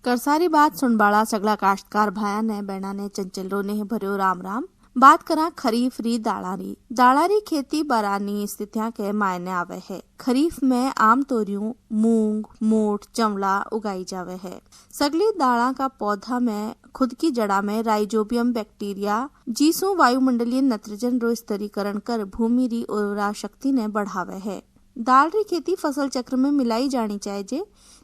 करसारी बात सुनबाड़ा सगला काश्तकार भाया ने बहना ने चंचल रो ने भर्यो राम राम। बात करा खरीफ री दाड़ारी खेती बरानी स्थितियां के मायने आवे है। खरीफ में आम तोरियों मूंग मोठ चंवला उगाई जावे है। सगली दाड़ा का पौधा में खुद की जड़ा में राइजोबियम बैक्टीरिया जीसु वायुमंडलीय नाइट्रोजन रो स्तरीकरण कर भूमि री उर्वरा शक्ति ने बढ़ावे है। दाल री खेती फसल चक्र में मिलाई जानी चाहिए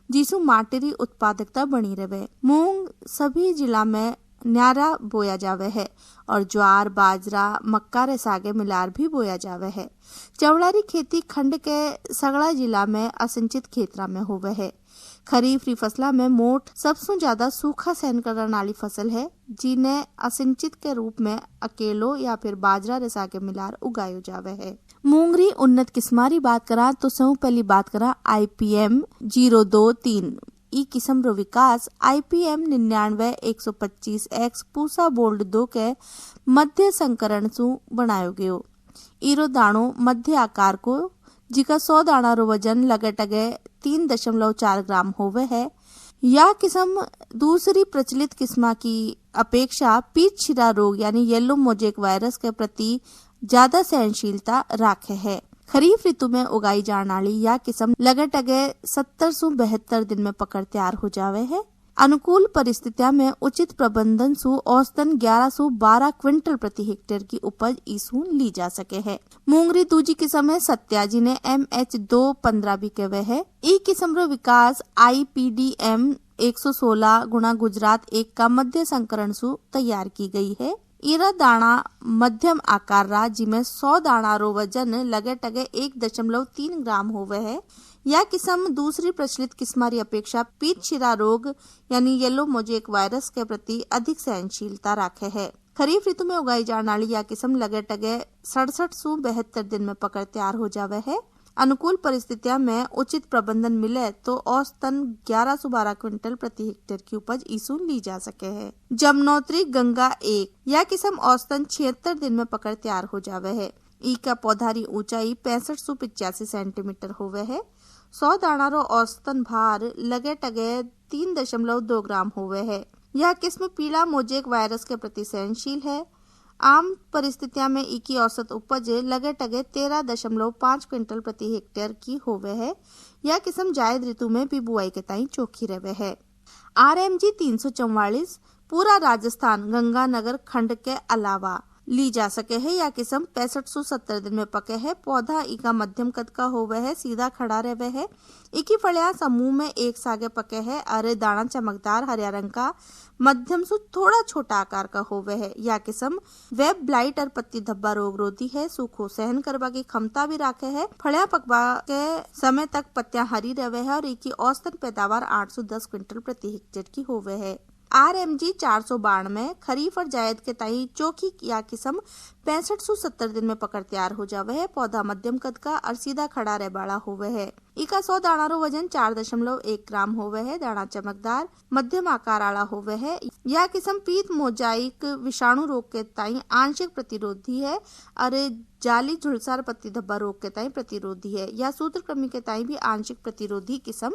जिसु माटी री उत्पादकता बनी रहे। मूंग सभी जिला में न्यारा बोया जावे है और ज्वार बाजरा मक्का रे सागे मिलार भी बोया जावे है। चवला री खेती खंड के सगड़ा जिला में असिंचित खेतरा में होवे है। खरीफ री फसला में मोठ सबसे ज्यादा सूखा सहन करने वाली फसल है जिन्हें असिंचित के रूप में अकेलो या फिर बाजरा रे सागे मिलार उगायो जावे है। मूंगरी उन्नत किस्मारी बात करा तो सबसे पहली बात करा IPM 023 ई किस्म रो विकास IPM 99-125X पूसा बोल्ड 2 के मध्य संकरण सु बनायो गयो। इरो दाणो मध्य आकार को जिका 100 दाना रो वजन लगे 3.4 ग्राम होवे है। यह किस्म दूसरी प्रचलित किस्मा की अपेक्षा पीच छिरा रोग यानी येलो मोजेक वायरस के प्रति ज्यादा सहनशीलता राखे है। खरीफ ऋतु में उगाई जाने वाली यह किस्म लगे 70 से 72 दिन में पकड़ तैयार हो जावे है। अनुकूल परिस्थितियों में उचित प्रबंधन सु औसतन 11 से 12 क्विंटल प्रति हेक्टेयर की उपज इसू ली जा सके है। मूंगरी दूजी किस्म है सत्या जिन्हें MH215 भी कहवे है। ई किस्म रो विकास IPDM 116 गुणा गुजरात 1 का मध्य संकरण सु तैयार की गई है। इरा दाना मध्यम आकार रा जिसमें 100 दाना रो वजन लगे 1.3 ग्राम होवे है। यह किस्म दूसरी प्रचलित किस्मारी अपेक्षा पीच छिरा रोग यानी येलो मोजेक वायरस के प्रति अधिक सहनशीलता राखे है। खरीफ ऋतु में उगाई जाने वाली यह किस्म लगे 67 से 72 दिन में पकड़ तैयार हो जावे है। अनुकूल परिस्थितियों में उचित प्रबंधन मिले तो औसतन 11 से 12 क्विंटल प्रति हेक्टेयर की उपज इसू ली जा सके है। जमनोत्री गंगा 1 यह किस्म औसतन 76 दिन में पकड़ तैयार हो जावे है। ई का पौधारी ऊंचाई 65 से 85 सेंटीमीटर होवे है। 100 दाना रो औसतन भार लगे 3.2 ग्राम होवे है। यह किस्म पीला मोजेक वायरस के प्रति सहनशील है। आम परिस्थितियों में इकी औसत उपज लगे 13.5 क्विंटल प्रति हेक्टेयर की होवे है। यह किस्म जायद ऋतु में भी बुआई के ताई चोखी रहे है। RMG 344 पूरा राजस्थान गंगानगर खंड के अलावा ली जा सके है। यह किस्म 65 से 70 दिन में पके है। पौधा इका मध्यम कद का होवे है, सीधा खड़ा रहे है। इकी फलियां समूह में एक सागे पके है। अरे दाना चमकदार हरिया रंग का मध्यम से थोड़ा छोटा आकार का होवे है। यह किस्म वेब ब्लाइट और पत्ती धब्बा रोग रोधी है। सूखो सहन करवा की क्षमता भी राखे है। फलियां पकवा के समय तक पत्तियां हरी रहे है और इकी औसतन पैदावार 8 से 10 क्विंटल प्रति हेक्टेयर की होवे है। RMG 492 में खरीफ और जायद के ताई चोखी या किस्म 65 से 70 दिन में पकड़ तैयार हो जावे है। पौधा मध्यम कद का और सीधा खड़ा रह बाड़ा होवे है। इका 100 दाना रो वजन 4.1 ग्राम होवे है। दाना चमकदार मध्यम आकार वाला होवे है। यह किस्म पीत मोजाइक विषाणु रोग के ताई आंशिक प्रतिरोधी है और जाली झुलसार पत्ती धब्बा रोग के ताई प्रतिरोधी है। यह सूत्रकृमि के ताई भी आंशिक प्रतिरोधी किस्म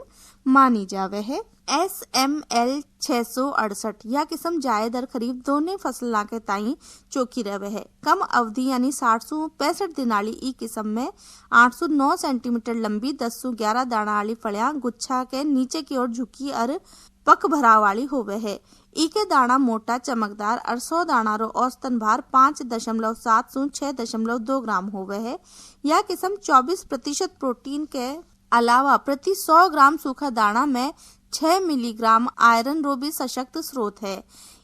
मानी जावे है। SML 668 यह किस्म जायद और खरीफ दोनों फसलों के ताई चोखी रहे है। कम अवधि यानी 60 से 65 दिन वाली ई किस्म में 8 से 9 सेंटीमीटर लंबी 10 से 11 दाना वाली फलियां गुच्छा के नीचे की ओर झुकी और पक भराव वाली होवे है। ई के दाना मोटा चमकदार और 100 दाना रो औसतन भार 5.7 से 6.2 ग्राम होवे है। यह किस्म 24% प्रोटीन के अलावा प्रति 100 ग्राम सूखा दाना में 6 मिलीग्राम आयरन रो भी सशक्त स्रोत है।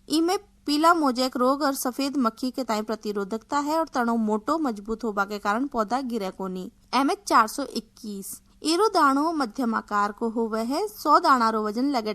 इनमें पीला मोजेक रोग और सफेद मक्खी के ताई प्रतिरोधकता है और तनो मोटो मजबूत होबा के कारण पौधा गिरे कोनी। MH 421 इरो दाणो मध्यम आकार को होवे है। 100 दाना रो वजन लगे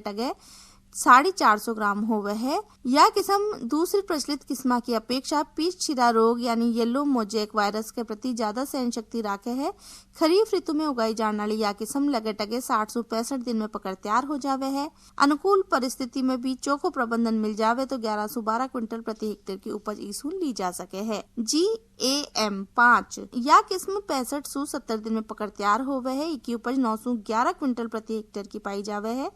450 ग्राम होवे है। यह किस्म दूसरी प्रचलित किस्मा की अपेक्षा पीच छिरा रोग यानी येलो मोजेक वायरस के प्रति ज्यादा सहन शक्ति राखे है। खरीफ ऋतु में उगाई जाने वाली यह किस्म लगे 60 से 65 दिन में पकड़ तैयार हो जावे है। अनुकूल परिस्थिति में भी चोखो प्रबंधन मिल जावे तो 11 से 12 क्विंटल प्रति हेक्टेयर की उपज इसू ली जा सके है। GAM 5 यह किस्म 65 से 70 दिन में पकड़ तैयार होवे है। इकी उपज 9 से 11 क्विंटल प्रति हेक्टेयर की पाई जावे है।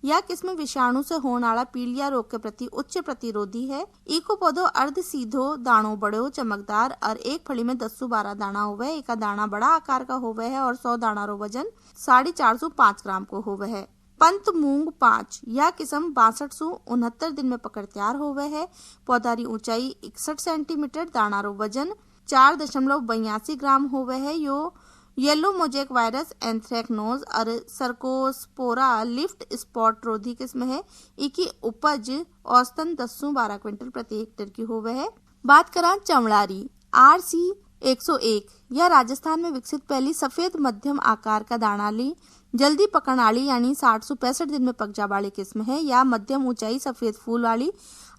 यह किस्म विषाणु से होने वाला पीलिया रोग के प्रति उच्च प्रतिरोधी है। इको पौधो अर्ध सीधो दाणो बड़ो चमकदार और एक फली में 10 से 12 दाना होवे है। एका दाना बड़ा आकार का होवे है और 100 दाना रो वजन 450 से 5 ग्राम को होवे है। पंत मूंग 5 यह किस्म 62 से 69 दिन में पकड़ तैयार होवे है। पौधा री ऊंचाई 61 सेंटीमीटर, दाना रो वजन 4.82 ग्राम होवे है। यो येलो मोजेक वायरस, एंथ्रेक्नोज और सर्कोस्पोरा लिफ्ट स्पॉट रोधी किस्म है। इकी उपज औसतन 10 से 12 क्विंटल प्रति हेक्टेयर की होवे है। बात करा चमड़ारी RC 101 यह राजस्थान में विकसित पहली सफेद मध्यम आकार का दानाली जल्दी पकड़ वाली यानी 60 से 65 दिन में पक जा वाली किस्म है। या मध्यम ऊंचाई सफेद फूल वाली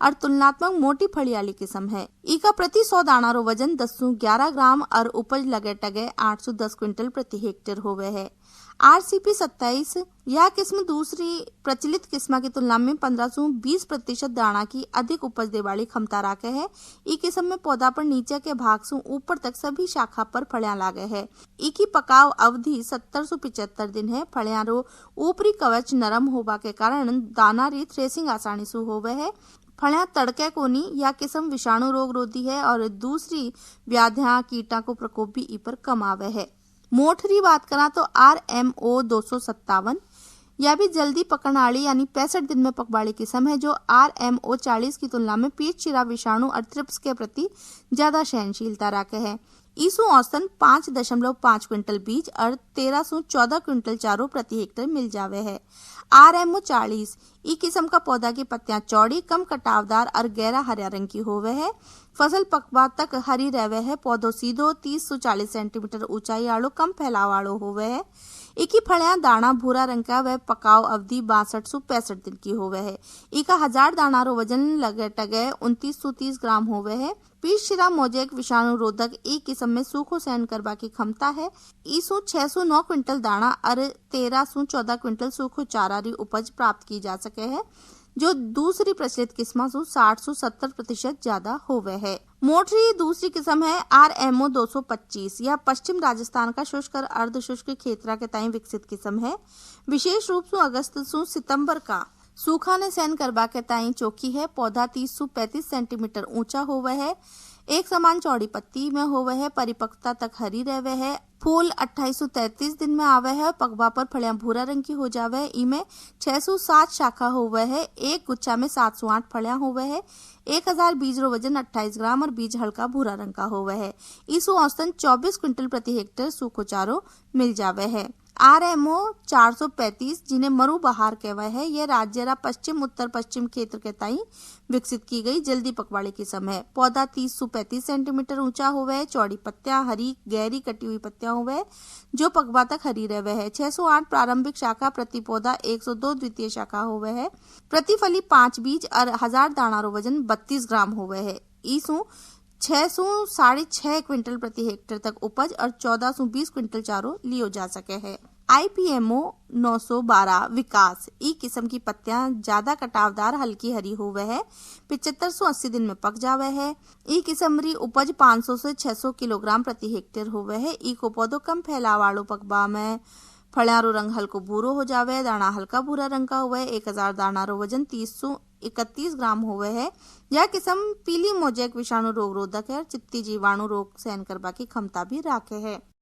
और तुलनात्मक मोटी फली वाली किस्म है। इका प्रति 100 दाना रो वजन 10 से 11 ग्राम और उपज लगे टगे 8 से 10 क्विंटल प्रति हेक्टेयर होवे है। RCP 27 यह किस्म दूसरी प्रचलित किस्म की तुलना में 15 से 20% दाना की अधिक उपज दे वाली क्षमता रखे है। ई किस्म में पौधा पर नीचे के भाग से ऊपर तक सभी शाखा पर फलियां लागे है। इकी पकाव अवधि 70 से 75 दिन है। फलियां रो ऊपरी कवच नरम होबा के कारण दाना री थ्रेसिंग आसानी से होवे है। फलियां तड़के कोनी यह किस्म विषाणु रोग रोधी है और दूसरी व्याधियां कीटा को प्रकोप भी ई पर कम आवे है। मोठरी बात करा तो RMO 257 यह भी जल्दी पकड़ने वाली यानी 65 दिन में पकवाड़ी किस्म है, जो RMO 40 की तुलना में पीच चिरा विषाणु और थ्रिप्स के प्रति ज्यादा सहनशीलता रखे है। ईसु औसतन 5.5 क्विंटल बीज और 13 से 14 क्विंटल चारों प्रति हेक्टेयर मिल जावे है। RMO 40 ई किस्म का पौधा की पत्तियां चौड़ी, कम कटावदार और गहरा हरा रंग की होवे है। फसल पकवा तक हरी रहवे है। पौधो सीधो 30 से 40 सेंटीमीटर ऊंचाई आड़ो, कम फैलाव आड़ो होवे है। इकी फलियां दाना भूरा रंग का व पकाव अवधि 62 से 65 दिन की होवे है। इका 1000 दाना रो वजन लगे टगे 29 से 30 ग्राम होवे है। पीच शिरा मोजेक विषाणु रोधक ई किस्म में सूखो सहन करवा की क्षमता है। ईसु 6 से 9 क्विंटल दाना और 13 से 14 क्विंटल सूखो चारा री उपज प्राप्त की जा सके है, जो दूसरी प्रचलित किस्म से 60 से 70% ज्यादा होवे है। मोटरी दूसरी किस्म है RMO 225 यह पश्चिम राजस्थान का शुष्क और अर्ध शुष्क क्षेत्र के ताई विकसित किस्म है। विशेष रूप से अगस्त से सितंबर का सूखा ने सहन करवा के ताई चौकी है। पौधा 30 से 35 सेंटीमीटर ऊंचा होवे है। एक समान चौड़ी पत्ती में होवे है। परिपक्वता तक हरी रहवे है। फूल 28 से 33 दिन में आवे है। पकवा पर फलियां भूरा रंग की हो जावे है। इमे 6 से 7 शाखा होवे है। एक गुच्छा में 7 से 8 फलियां होवे है। 1000 बीज रो वजन 28 ग्राम और बीज हल्का भूरा रंग का होवे है। इसु औसतन 24 क्विंटल प्रति हेक्टेयर सूखो चारो मिल जावे है। RMO 435 जिन्हें मरु बहार कहवा है, यह राज्य पश्चिम उत्तर पश्चिम क्षेत्र के ताई विकसित की गई जल्दी पकवाड़ी किस्म है। पौधा 30 से 35 सेंटीमीटर ऊंचा होवे है। चौड़ी पत्तियां, हरी गहरी कटी हुई पत्तियां होवे है, जो पकवा तक हरी रहवे है। 608 प्रारंभिक शाखा प्रति पौधा, 102 द्वितीय शाखा होवे है। प्रति फली 5 बीज और 1000 दाना रो वजन 32 ग्राम होवे है। ईसु 6 से 6.5 क्विंटल प्रति हेक्टेयर तक उपज और 14 से 20 क्विंटल चारो लियो जा सके है। IPMO 912 विकास ई किस्म की पत्तियां ज्यादा कटावदार, हल्की हरी होवे है। 75 से 80 दिन में पक जावे है। ई किस्म री उपज 500 से 600 किलोग्राम प्रति हेक्टेयर होवे है। ई को पौधो कम फैलाव वालो पकवा में फलियां रो रंग हल्को भूरो हो जावे। दाना हल्का भूरा रंग का हुआ है। 1000 दाना रो वजन 30 से 31 ग्राम हुए है। यह किस्म पीली मोजेक विषाणु रोग रोधक है और चित्ती जीवाणु रोग सहन करवा की क्षमता भी रखे है।